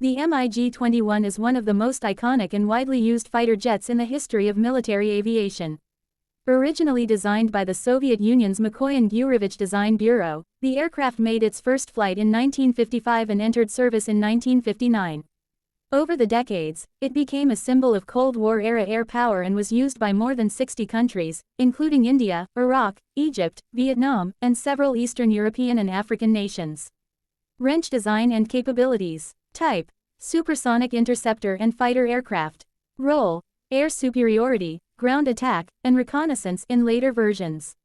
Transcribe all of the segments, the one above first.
The MiG-21 is one of the most iconic and widely used fighter jets in the history of military aviation. Originally designed by the Soviet Union's Mikoyan-Gurevich Design Bureau, the aircraft made its first flight in 1955 and entered service in 1959. Over the decades, it became a symbol of Cold War-era air power and was used by more than 60 countries, including India, Iraq, Egypt, Vietnam, and several Eastern European and African nations. Wrench design and capabilities. Type: Supersonic Interceptor and Fighter Aircraft. Role: Air superiority, ground attack, and reconnaissance in later versions.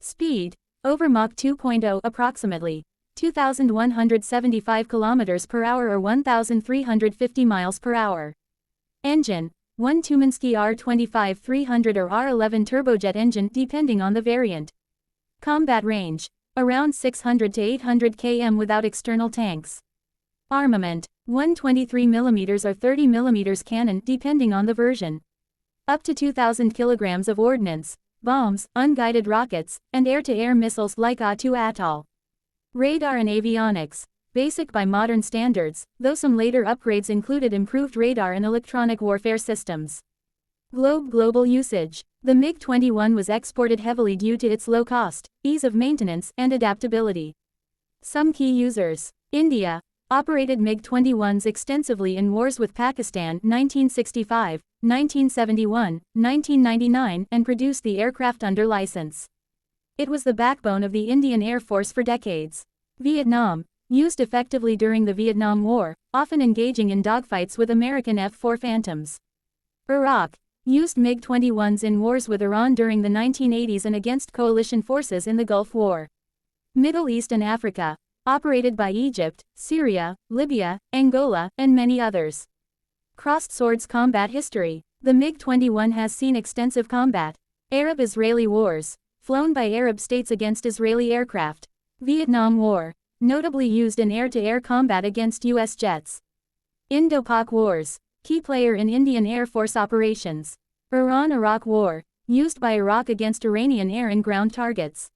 Speed: over Mach 2.0 approximately 2,175 km per hour or 1,350 miles per hour. Engine: one Tumansky R-25-300 or R-11 turbojet engine depending on the variant. Combat range: around 600 to 800 km without external tanks. Armament: one 23mm or 30mm cannon depending on the version. Up to 2,000 kilograms of ordnance, bombs, unguided rockets, and air-to-air missiles like A2 Atoll. Radar and avionics: basic by modern standards, though some later upgrades included improved radar and electronic warfare systems. Global usage: the MiG-21 was exported heavily due to its low cost, ease of maintenance, and adaptability. Some key users: India operated MiG-21s extensively in wars with Pakistan 1965, 1971, 1999 and produced the aircraft under license. It was the backbone of the Indian Air Force for decades. Vietnam used effectively during the Vietnam War, often engaging in dogfights with American F-4 Phantoms. Iraq used MiG-21s in wars with Iran during the 1980s and against coalition forces in the Gulf War. Middle East and Africa operated by Egypt, Syria, Libya, Angola, and many others. Crossed swords combat history: the MiG-21 has seen extensive combat. Arab-Israeli wars, flown by Arab states against Israeli aircraft. Vietnam War, notably used in air-to-air combat against U.S. jets. Indo-Pak wars, key player in Indian Air Force operations. Iran-Iraq War, used by Iraq against Iranian air and ground targets.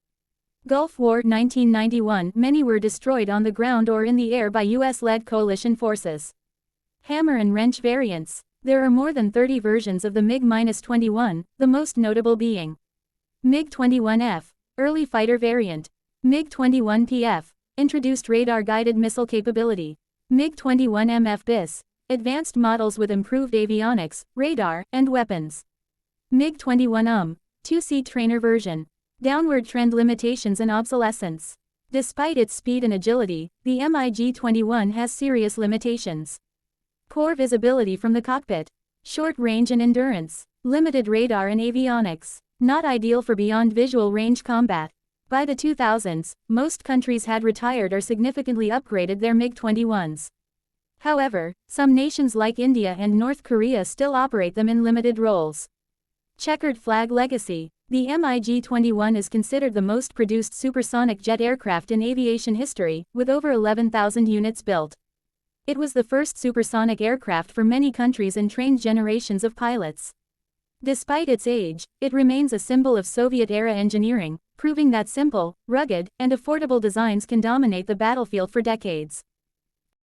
Gulf War 1991, many were destroyed on the ground or in the air by US-led coalition forces. Hammer and wrench variants: there are more than 30 versions of the MiG-21, the most notable being MiG-21F, early fighter variant. MiG-21PF, introduced radar-guided missile capability. MiG-21MF bis, advanced models with improved avionics, radar, and weapons. MiG-21 two-seat trainer version. Downward trend limitations and obsolescence. Despite its speed and agility, the MiG-21 has serious limitations. Poor visibility from the cockpit. Short range and endurance. Limited radar and avionics. Not ideal for beyond visual range combat. By the 2000s, most countries had retired or significantly upgraded their MiG-21s. However, some nations like India and North Korea still operate them in limited roles. Checkered flag legacy. The MiG-21 is considered the most produced supersonic jet aircraft in aviation history, with over 11,000 units built. It was the first supersonic aircraft for many countries and trained generations of pilots. Despite its age, it remains a symbol of Soviet-era engineering, proving that simple, rugged, and affordable designs can dominate the battlefield for decades.